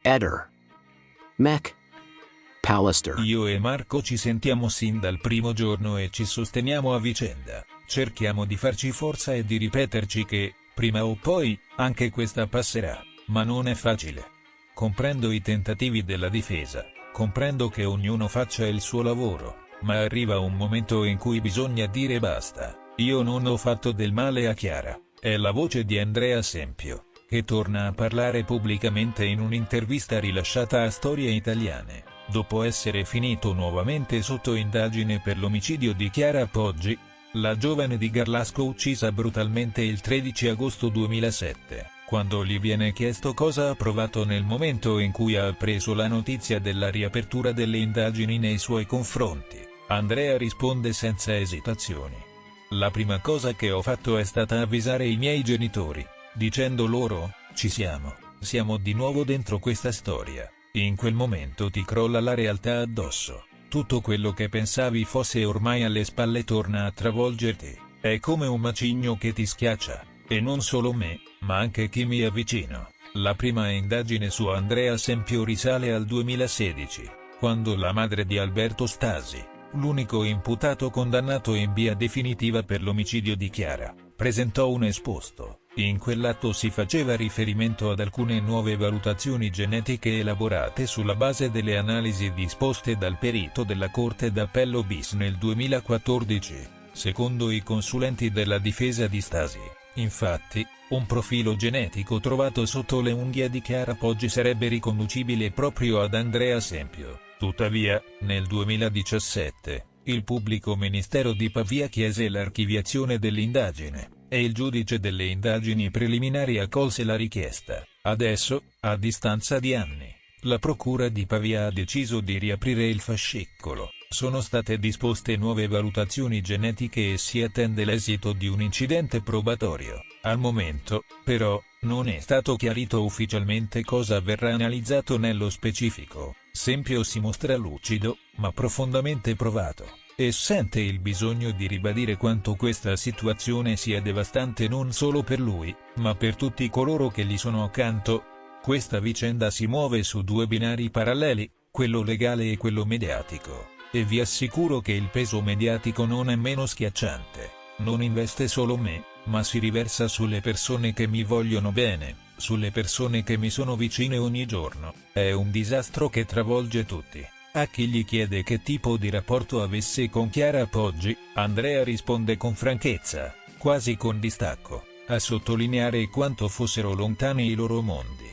Eder. Mech. Pallister. Io e Marco ci sentiamo sin dal primo giorno e ci sosteniamo a vicenda. Cerchiamo di farci forza e di ripeterci che, prima o poi, anche questa passerà, ma non è facile. Comprendo i tentativi della difesa, comprendo che ognuno faccia il suo lavoro, ma arriva un momento in cui bisogna dire basta. Io non ho fatto del male a Chiara, è la voce di Andrea Sempio, che torna a parlare pubblicamente in un'intervista rilasciata a Storie Italiane, dopo essere finito nuovamente sotto indagine per l'omicidio di Chiara Poggi, la giovane di Garlasco uccisa brutalmente il 13 agosto 2007, quando gli viene chiesto cosa ha provato nel momento in cui ha appreso la notizia della riapertura delle indagini nei suoi confronti. Andrea risponde senza esitazioni. La prima cosa che ho fatto è stata avvisare i miei genitori, dicendo loro, siamo di nuovo dentro questa storia. In quel momento ti crolla la realtà addosso. Tutto quello che pensavi fosse ormai alle spalle torna a travolgerti. È come un macigno che ti schiaccia. E non solo me, ma anche chi mi è vicino. La prima indagine su Andrea Sempio risale al 2016, quando la madre di Alberto Stasi, l'unico imputato condannato in via definitiva per l'omicidio di Chiara, presentò un esposto. In quell'atto si faceva riferimento ad alcune nuove valutazioni genetiche elaborate sulla base delle analisi disposte dal perito della Corte d'Appello bis nel 2014, secondo i consulenti della difesa di Stasi. Infatti, un profilo genetico trovato sotto le unghie di Chiara Poggi sarebbe riconducibile proprio ad Andrea Sempio. Tuttavia, nel 2017, il pubblico ministero di Pavia chiese l'archiviazione dell'indagine, e il giudice delle indagini preliminari accolse la richiesta. Adesso, a distanza di anni, la procura di Pavia ha deciso di riaprire il fascicolo. Sono state disposte nuove valutazioni genetiche e si attende l'esito di un incidente probatorio. Al momento, però, non è stato chiarito ufficialmente cosa verrà analizzato nello specifico. Sempio si mostra lucido, ma profondamente provato, e sente il bisogno di ribadire quanto questa situazione sia devastante non solo per lui, ma per tutti coloro che gli sono accanto. Questa vicenda si muove su due binari paralleli, quello legale e quello mediatico. E vi assicuro che il peso mediatico non è meno schiacciante. Non investe solo me, ma si riversa sulle persone che mi vogliono bene, sulle persone che mi sono vicine ogni giorno. È un disastro che travolge tutti. A chi gli chiede che tipo di rapporto avesse con Chiara Poggi, Andrea risponde con franchezza, quasi con distacco, a sottolineare quanto fossero lontani i loro mondi.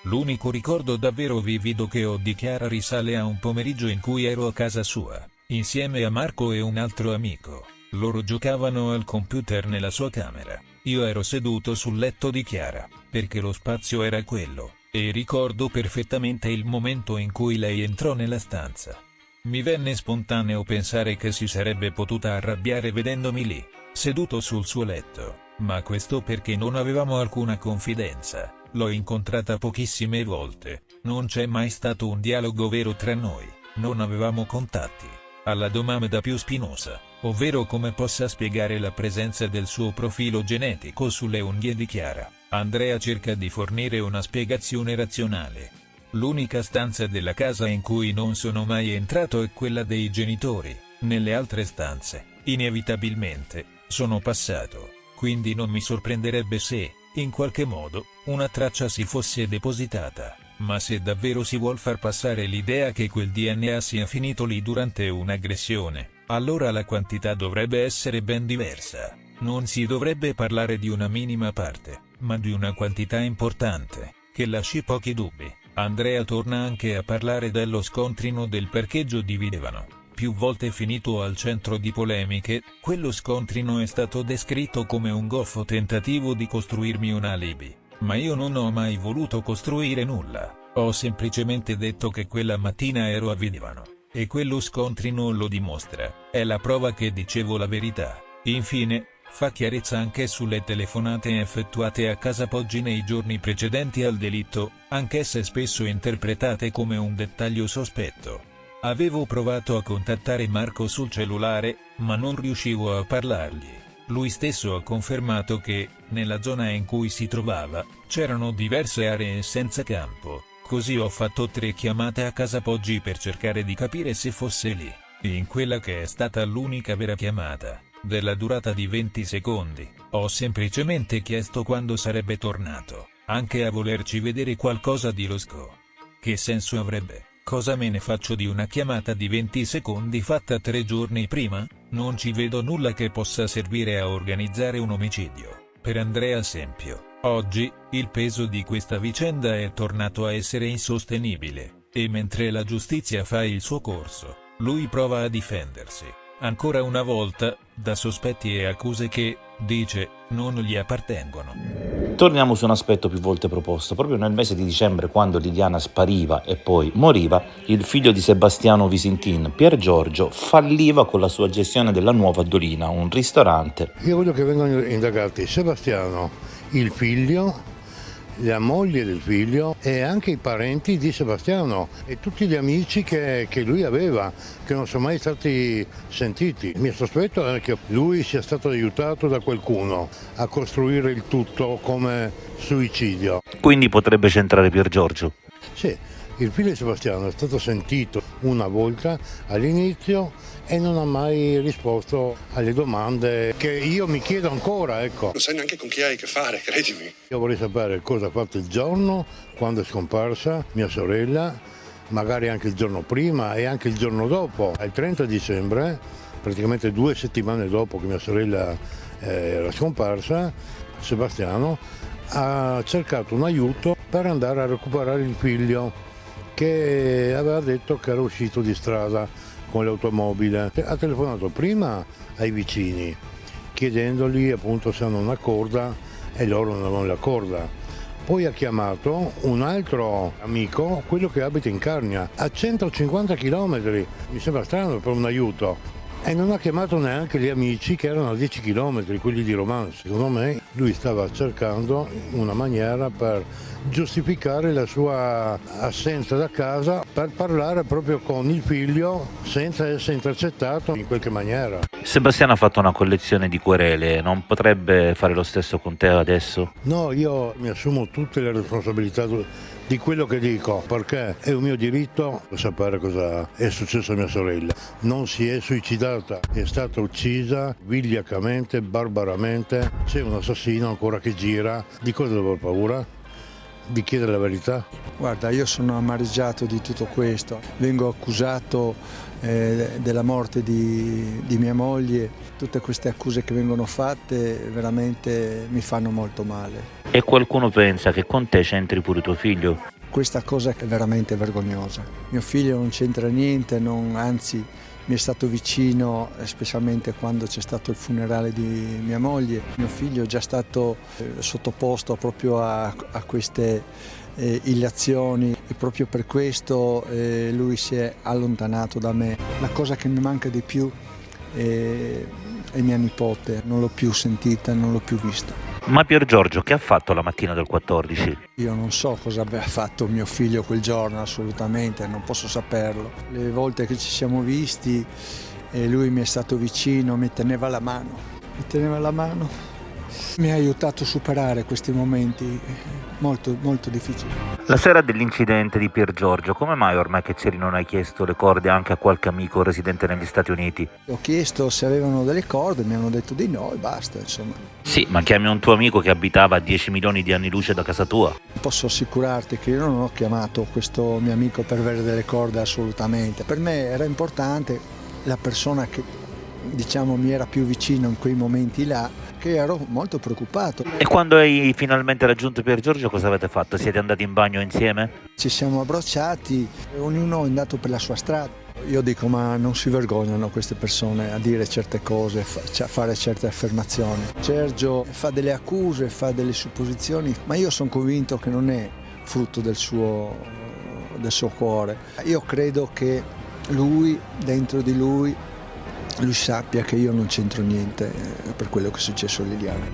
L'unico ricordo davvero vivido che ho di Chiara risale a un pomeriggio in cui ero a casa sua, insieme a Marco e un altro amico. Loro giocavano al computer nella sua camera. Io ero seduto sul letto di Chiara, perché lo spazio era quello, e ricordo perfettamente il momento in cui lei entrò nella stanza. Mi venne spontaneo pensare che si sarebbe potuta arrabbiare vedendomi lì, seduto sul suo letto, ma questo perché non avevamo alcuna confidenza. L'ho incontrata pochissime volte, non c'è mai stato un dialogo vero tra noi, non avevamo contatti. Alla domanda più spinosa, ovvero come possa spiegare la presenza del suo profilo genetico sulle unghie di Chiara, Andrea cerca di fornire una spiegazione razionale. L'unica stanza della casa in cui non sono mai entrato è quella dei genitori, nelle altre stanze, inevitabilmente, sono passato, quindi non mi sorprenderebbe se, in qualche modo, una traccia si fosse depositata, ma se davvero si vuol far passare l'idea che quel DNA sia finito lì durante un'aggressione, allora la quantità dovrebbe essere ben diversa. Non si dovrebbe parlare di una minima parte, ma di una quantità importante, che lasci pochi dubbi. Andrea torna anche a parlare dello scontrino del parcheggio di Videvano, più volte finito al centro di polemiche. Quello scontrino è stato descritto come un goffo tentativo di costruirmi un alibi, ma io non ho mai voluto costruire nulla, ho semplicemente detto che quella mattina ero a Videvano, e quello scontrino lo dimostra, è la prova che dicevo la verità. Infine, fa chiarezza anche sulle telefonate effettuate a casa Poggi nei giorni precedenti al delitto, anch'esse spesso interpretate come un dettaglio sospetto. Avevo provato a contattare Marco sul cellulare, ma non riuscivo a parlargli. Lui stesso ha confermato che, nella zona in cui si trovava, c'erano diverse aree senza campo. Così ho fatto 3 chiamate a casa Poggi per cercare di capire se fosse lì. In quella che è stata l'unica vera chiamata, della durata di 20 secondi, ho semplicemente chiesto quando sarebbe tornato, anche a volerci vedere qualcosa di losco. Che senso avrebbe? Cosa me ne faccio di una chiamata di 20 secondi fatta 3 giorni prima? Non ci vedo nulla che possa servire a organizzare un omicidio. Per Andrea Sempio, oggi, il peso di questa vicenda è tornato a essere insostenibile, e mentre la giustizia fa il suo corso, lui prova a difendersi, ancora una volta, da sospetti e accuse che, dice, non gli appartengono. Torniamo su un aspetto più volte proposto. Proprio nel mese di dicembre, quando Liliana spariva e poi moriva, il figlio di Sebastiano Visintin, Pier Giorgio, falliva con la sua gestione della Nuova Dolina, un ristorante. Io voglio che vengano indagati Sebastiano, il figlio, la moglie del figlio e anche i parenti di Sebastiano e tutti gli amici che lui aveva, che non sono mai stati sentiti. Il mio sospetto è che lui sia stato aiutato da qualcuno a costruire il tutto come suicidio. Quindi potrebbe centrare Pier Giorgio. Sì, il figlio di Sebastiano è stato sentito una volta all'inizio e non ha mai risposto alle domande che io mi chiedo ancora, ecco. Non sai neanche con chi hai a che fare, credimi. Io vorrei sapere cosa ha fatto il giorno quando è scomparsa mia sorella, magari anche il giorno prima e anche il giorno dopo. Al 30 dicembre, praticamente 2 settimane dopo che mia sorella era scomparsa, Sebastiano ha cercato un aiuto per andare a recuperare il figlio che aveva detto che era uscito di strada con l'automobile. Ha telefonato prima ai vicini chiedendogli appunto se hanno una corda e loro non avevano la corda. Poi ha chiamato un altro amico, quello che abita in Carnia, a 150 km. Mi sembra strano per un aiuto. E non ha chiamato neanche gli amici che erano a 10 km, quelli di Romance. Secondo me lui stava cercando una maniera per giustificare la sua assenza da casa, per parlare proprio con il figlio senza essere intercettato in qualche maniera. Sebastiano ha fatto una collezione di querele, non potrebbe fare lo stesso con te adesso? No, io mi assumo tutte le responsabilità di quello che dico, perché è un mio diritto sapere cosa è successo a mia sorella. Non si è suicidata, è stata uccisa vigliaccamente, barbaramente. C'è un assassino ancora che gira. Di cosa devo aver paura? Di chiedere la verità? Guarda, io sono amareggiato di tutto questo. Vengo accusato della morte di mia moglie. Tutte queste accuse che vengono fatte veramente mi fanno molto male. E qualcuno pensa che con te c'entri pure tuo figlio? Questa cosa è veramente vergognosa. Mio figlio non c'entra niente, anzi mi è stato vicino, specialmente quando c'è stato il funerale di mia moglie. Mio figlio è già stato sottoposto proprio a queste illazioni e proprio per questo lui si è allontanato da me. La cosa che mi manca di più è mia nipote, non l'ho più sentita, non l'ho più vista. Ma Pier Giorgio che ha fatto la mattina del 14? Io non so cosa abbia fatto mio figlio quel giorno, assolutamente, non posso saperlo. Le volte che ci siamo visti lui mi è stato vicino, mi teneva la mano, mi ha aiutato a superare questi momenti molto, molto difficili. La sera dell'incidente di Pier Giorgio, come mai ormai che c'eri non hai chiesto le corde anche a qualche amico residente negli Stati Uniti? Ho chiesto se avevano delle corde, mi hanno detto di no e basta, insomma. Sì, ma chiami un tuo amico che abitava a 10 milioni di anni luce da casa tua. Posso assicurarti che io non ho chiamato questo mio amico per avere delle corde, assolutamente. Per me era importante la persona che, diciamo, mi era più vicino in quei momenti là, che ero molto preoccupato. E quando hai finalmente raggiunto Pier Giorgio cosa avete fatto? Siete andati in bagno insieme? Ci siamo abbracciati, ognuno è andato per la sua strada. Io dico, ma non si vergognano queste persone a dire certe cose, a fare certe affermazioni. Sergio fa delle accuse, fa delle supposizioni, ma io sono convinto che non è frutto del suo cuore. Io credo che lui, dentro di lui sappia che io non c'entro niente per quello che è successo a Liliana.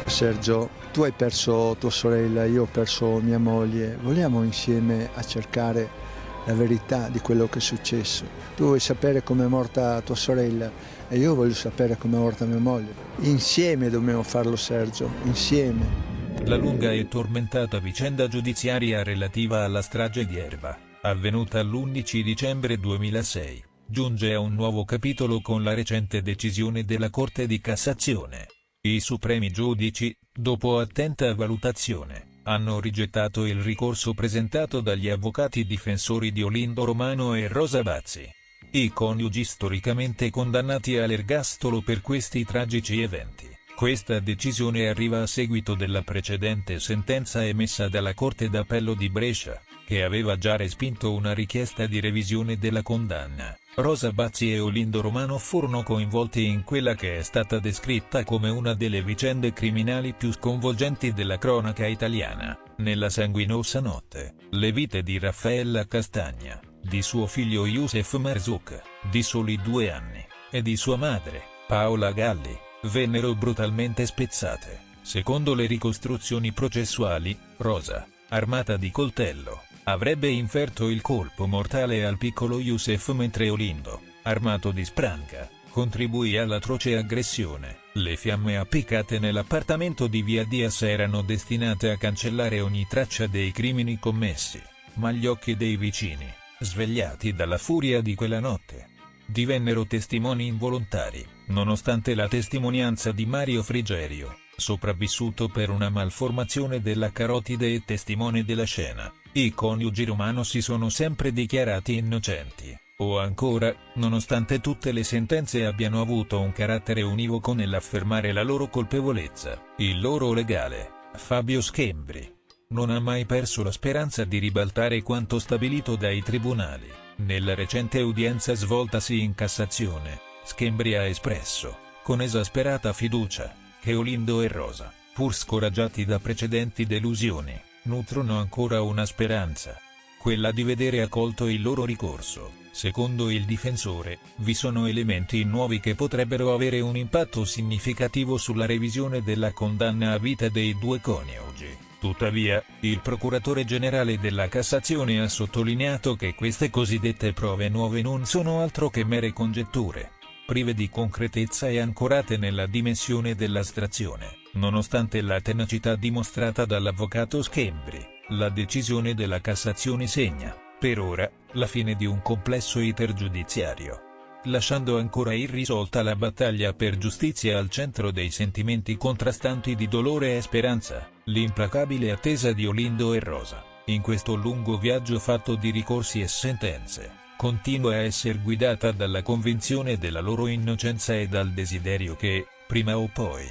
Sergio, tu hai perso tua sorella, io ho perso mia moglie, vogliamo insieme a cercare la verità di quello che è successo. Tu vuoi sapere come è morta tua sorella e io voglio sapere come è morta mia moglie. Insieme dobbiamo farlo, Sergio, insieme. La lunga e tormentata vicenda giudiziaria relativa alla strage di Erba, avvenuta l'11 dicembre 2006, giunge a un nuovo capitolo con la recente decisione della Corte di Cassazione. I supremi giudici, dopo attenta valutazione, hanno rigettato il ricorso presentato dagli avvocati difensori di Olindo Romano e Rosa Bazzi, i coniugi storicamente condannati all'ergastolo per questi tragici eventi. Questa decisione arriva a seguito della precedente sentenza emessa dalla Corte d'Appello di Brescia, che aveva già respinto una richiesta di revisione della condanna. Rosa Bazzi e Olindo Romano furono coinvolti in quella che è stata descritta come una delle vicende criminali più sconvolgenti della cronaca italiana. Nella sanguinosa notte, le vite di Raffaella Castagna, di suo figlio Youssef Marzouk, di soli 2 anni, e di sua madre, Paola Galli, vennero brutalmente spezzate. Secondo le ricostruzioni processuali, Rosa, armata di coltello, avrebbe inferto il colpo mortale al piccolo Youssef mentre Olindo, armato di spranca, contribuì all'atroce aggressione. Le fiamme appiccate nell'appartamento di Via Diaz erano destinate a cancellare ogni traccia dei crimini commessi, ma gli occhi dei vicini, svegliati dalla furia di quella notte, divennero testimoni involontari, nonostante la testimonianza di Mario Frigerio, sopravvissuto per una malformazione della carotide e testimone della scena. I coniugi Romano si sono sempre dichiarati innocenti, o ancora, nonostante tutte le sentenze abbiano avuto un carattere univoco nell'affermare la loro colpevolezza. Il loro legale, Fabio Schembri, non ha mai perso la speranza di ribaltare quanto stabilito dai tribunali. Nella recente udienza svoltasi in Cassazione, Schembri ha espresso, con esasperata fiducia, che Olindo e Rosa, pur scoraggiati da precedenti delusioni, nutrono ancora una speranza, quella di vedere accolto il loro ricorso. Secondo il difensore, vi sono elementi nuovi che potrebbero avere un impatto significativo sulla revisione della condanna a vita dei 2 coniugi. Tuttavia, il procuratore generale della Cassazione ha sottolineato che queste cosiddette prove nuove non sono altro che mere congetture, prive di concretezza e ancorate nella dimensione dell'astrazione. Nonostante la tenacità dimostrata dall'avvocato Schembri, la decisione della Cassazione segna, per ora, la fine di un complesso iter giudiziario, lasciando ancora irrisolta la battaglia per giustizia al centro dei sentimenti contrastanti di dolore e speranza. L'implacabile attesa di Olindo e Rosa, in questo lungo viaggio fatto di ricorsi e sentenze, continua a essere guidata dalla convinzione della loro innocenza e dal desiderio che, prima o poi,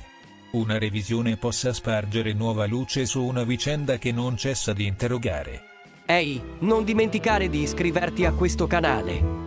una revisione possa spargere nuova luce su una vicenda che non cessa di interrogare. Ehi, non dimenticare di iscriverti a questo canale.